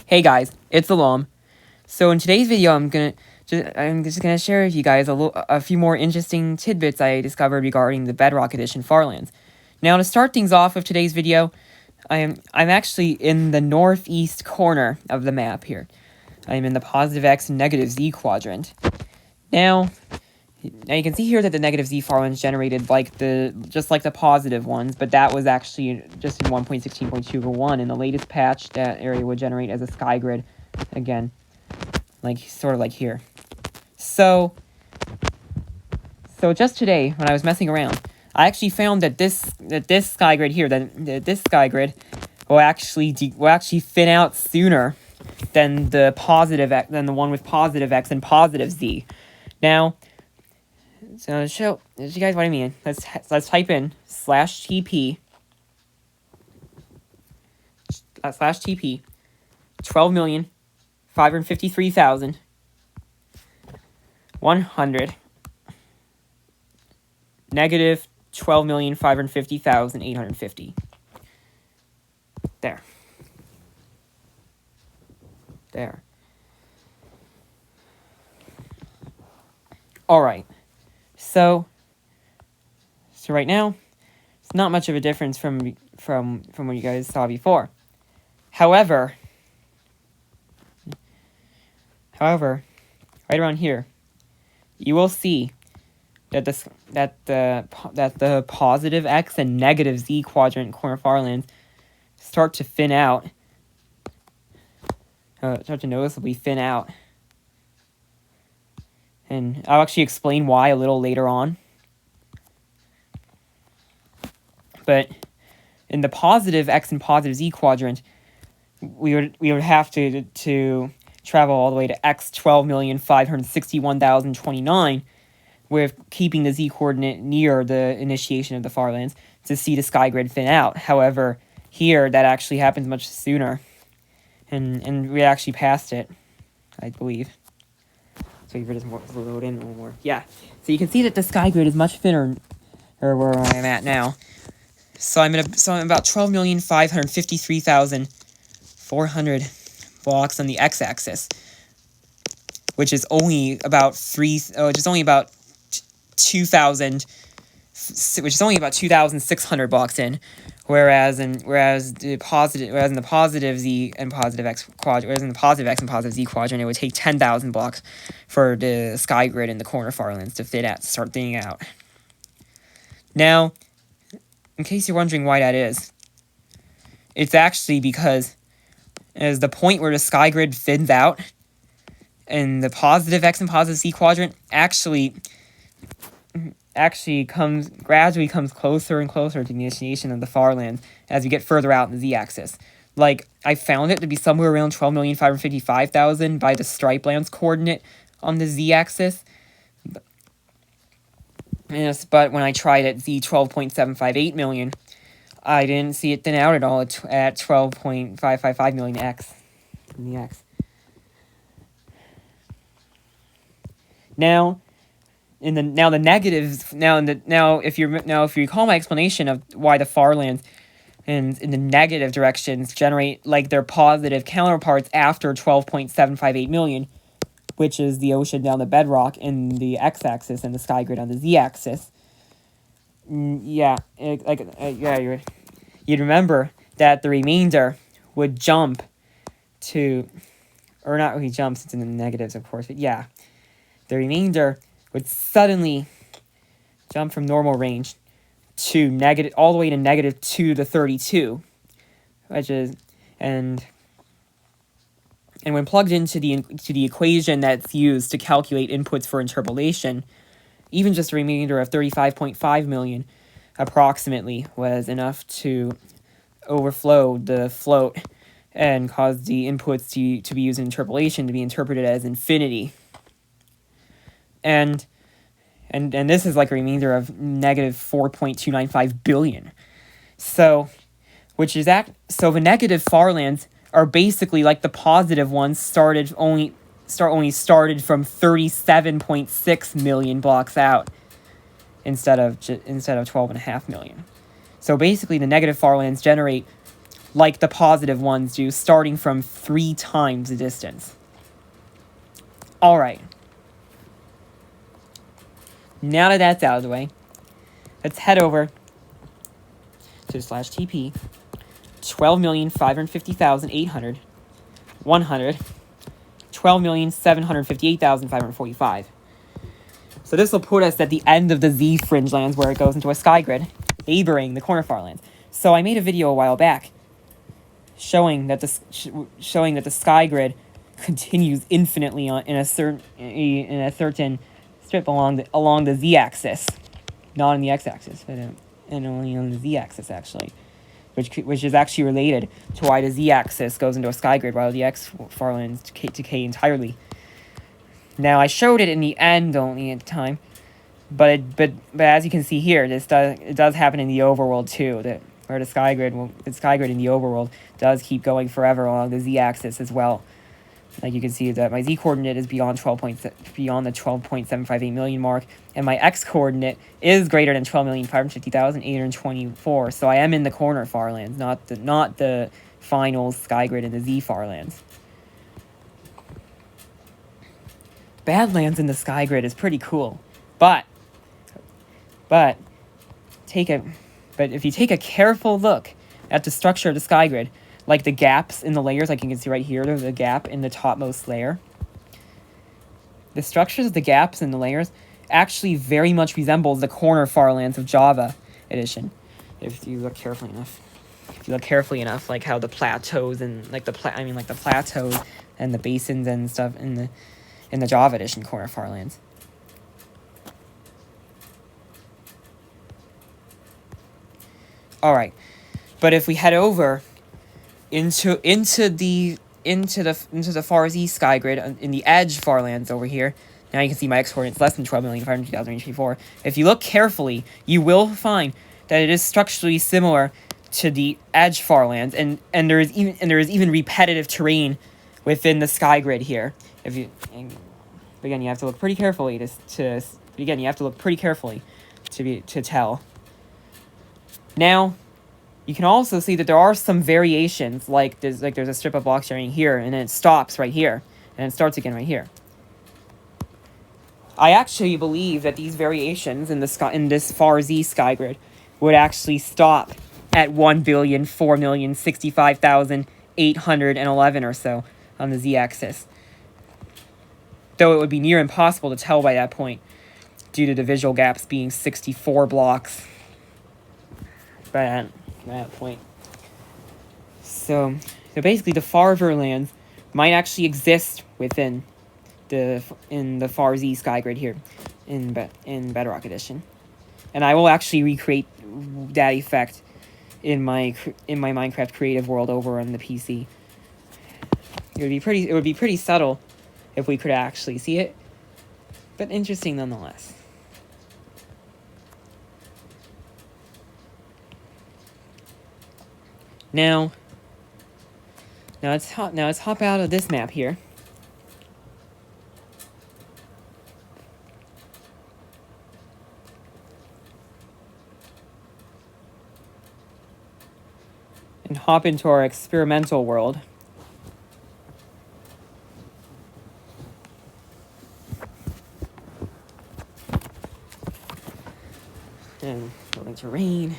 Hey guys, it's Alum. So in today's video, I'm just gonna share with you guys a few more interesting tidbits I discovered regarding the Bedrock Edition Far Lands. Now, to start things off with today's video, I'm actually in the northeast corner of the map here. I'm in the positive X and negative Z quadrant. Now you can see here that the negative Z far lands generated just like the positive ones, but that was actually just in 1.16.201. In the latest patch, that area would generate as a sky grid again, sort of like here. So just today, when I was messing around, I actually found that this sky grid here, this sky grid will actually thin out sooner than the one with positive X and positive Z. Now, so to show you guys what I mean, let's type in /TP 12,553,100 negative 12,550,850. There. All right. So right now, it's not much of a difference from what you guys saw before. However, right around here, you will see that the positive X and negative Z quadrant corner far lands start to thin out. Start to noticeably thin out. And I'll actually explain why a little later on. But in the positive X and positive Z quadrant, we would have to travel all the way to X 12,561,029, with keeping the Z coordinate near the initiation of the far lands to see the sky grid thin out. However, here that actually happens much sooner, and we actually passed it, I believe. So you just load in a little more. Yeah. So you can see that the sky grid is much thinner, or where I'm at now. So I'm about 12,553,400 blocks on the x-axis, which is only about 2,600 blocks in, whereas in the positive Z and positive X quadrant, whereas in the positive X and positive Z quadrant, it would take 10,000 blocks for the sky grid in the corner far lands to start thinning out. Now, in case you're wondering why that is, it's actually because as the point where the sky grid thins out, and the positive X and positive Z quadrant actually gradually comes closer and closer to the initiation of the far lands as we get further out in the Z-axis. I found it to be somewhere around 12,555,000 by the stripe lands coordinate on the Z-axis. But when I tried at Z 12.758 million, I didn't see it thin out at all at 12.555 million X in the X. If you recall my explanation of why the far lands and in the negative directions generate their positive counterparts after 12.758 million, which is the ocean down the bedrock in the x-axis and the sky grid on the z-axis. You'd remember that the remainder would jump to, or not really jump since it's in the negatives, of course, but yeah, the remainder would suddenly jump from normal range to negative, all the way to negative 2 to 32, which is, and when plugged into the equation that's used to calculate inputs for interpolation, even just a remainder of 35.5 million approximately was enough to overflow the float and cause the inputs to be used in interpolation to be interpreted as infinity. And this is a remainder of negative 4.295 billion. So the negative far lands are basically like the positive ones started from 37.6 million blocks out instead of 12.5 million. So basically, the negative far lands generate like the positive ones do, starting from 3 times the distance. Alright. Now that that's out of the way, let's head over to /TP 12,550,800 100 12,758,545. So this will put us at the end of the Z Fringe lands where it goes into a sky grid, neighboring the corner far lands. So I made a video a while back showing that the sky grid continues infinitely in a certain strip along the z-axis, not on the x-axis, but and only on the z-axis actually, which is actually related to why the z-axis goes into a sky grid while the x far lands decay entirely. Now I showed it in the end only at the time, but as you can see here, it does happen in the overworld too. Where the sky grid in the overworld does keep going forever along the z-axis as well. Like you can see that my z-coordinate is beyond the 12.758 million mark, and my x-coordinate is greater than 12,550,824. So I am in the corner far lands, not the final sky grid in the z far lands. Badlands in the sky grid is pretty cool, but if you take a careful look at the structure of the sky grid, like the gaps in the layers, like you can see right here, there's a gap in the topmost layer. The structures of the gaps in the layers actually very much resembles the corner far lands of Java Edition, if you look carefully enough. Like how the plateaus and the plateaus and the basins and stuff in the Java Edition corner far lands. All right, but if we head over into the far Z sky grid in the edge far lands over here, now you can see my x coordinates less than 12,550,084. If you look carefully, you will find that it is structurally similar to the edge far lands, and there is even repetitive terrain within the sky grid here. But again, you have to look pretty carefully to tell. Now, you can also see that there are some variations, like there's a strip of block sharing here, and then it stops right here, and it starts again right here. I actually believe that these variations in this far Z sky grid would actually stop at 1,004,065,811 or so on the z-axis, though it would be near impossible to tell by that point due to the visual gaps being 64 blocks by that point. So basically the farther lands might actually exist within the far Z sky grid here in Bedrock Edition, and I will actually recreate that effect in my Minecraft creative world over on the PC. It would be pretty subtle if we could actually see it, but interesting nonetheless. Now let's hop out of this map here. And hop into our experimental world. And building terrain,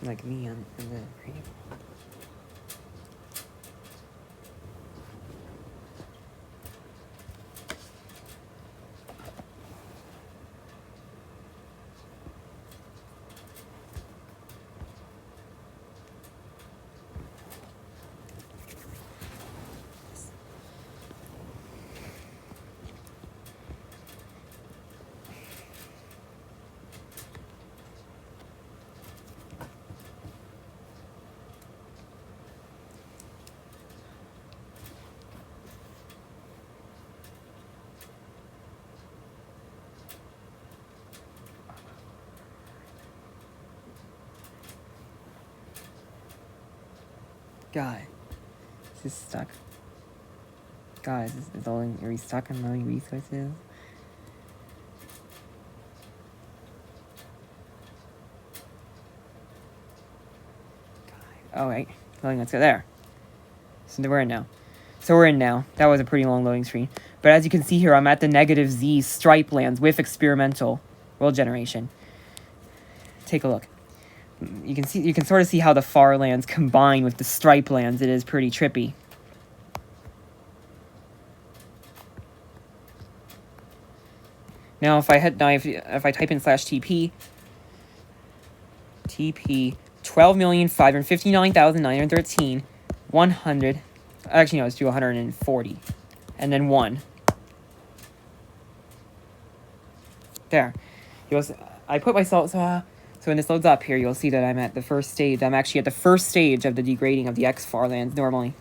like me in the creative. God, this is stuck. God, are we stuck on loading resources? God. Alright, loading, let's go there. So we're in now. That was a pretty long loading screen. But as you can see here, I'm at the -Z stripe lands with experimental world generation. Take a look. You can sort of see how the far lands combine with the stripe lands. It is pretty trippy. Now if I type in /TP 12,559,913 100, actually no, let's do 140 and then 1. There. I put myself so when this loads up here, you'll see that I'm at the first stage. I'm actually at the first stage of the degrading of the X far lands normally.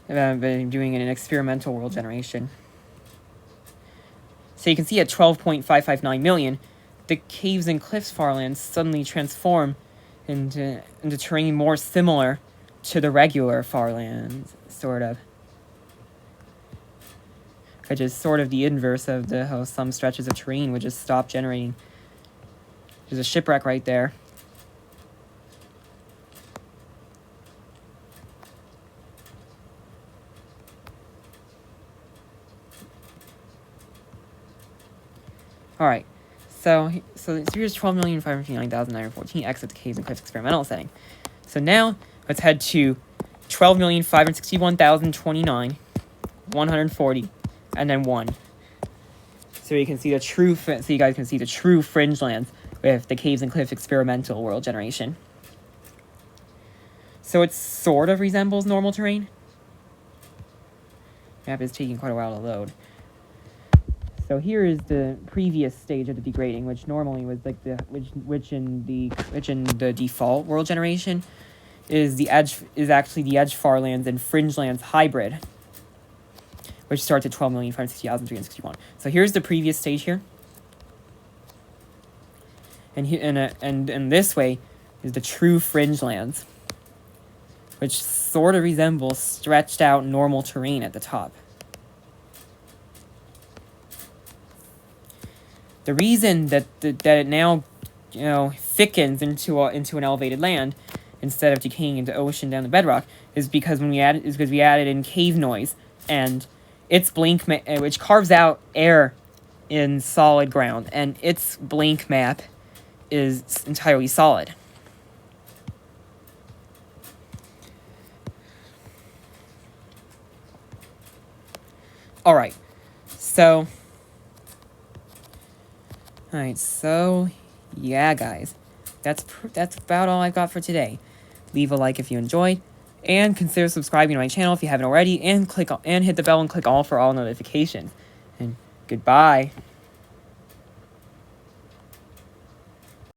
I've been doing an experimental world generation. So you can see at 12.559 million, the caves and cliffs far lands suddenly transform into terrain more similar to the regular far lands, sort of. Which is sort of the inverse of how some stretches of terrain would just stop generating. There's a shipwreck right there. Alright, so here's 12,559,914 exit caves and cliffs experimental setting. So now, let's head to 12,561,029, 140, and then 1. So you can see the true, fringe lands with the caves and cliffs experimental world generation. So it sort of resembles normal terrain. Map is taking quite a while to load. So here is the previous stage of the degrading, which normally was like which in the default world generation is actually the edge far lands and fringe lands hybrid, which starts at 12,560,361. So here's the previous stage here, and this way is the true fringe lands, which sort of resembles stretched out normal terrain at the top. The reason that it now, thickens into an elevated land instead of decaying into ocean down the bedrock is because we added in cave noise and its blink which carves out air in solid ground, and its blink map is entirely solid. Alright, so yeah, guys, that's about all I've got for today. Leave a like if you enjoyed, and consider subscribing to my channel if you haven't already, and hit the bell and click all for all notifications. And goodbye.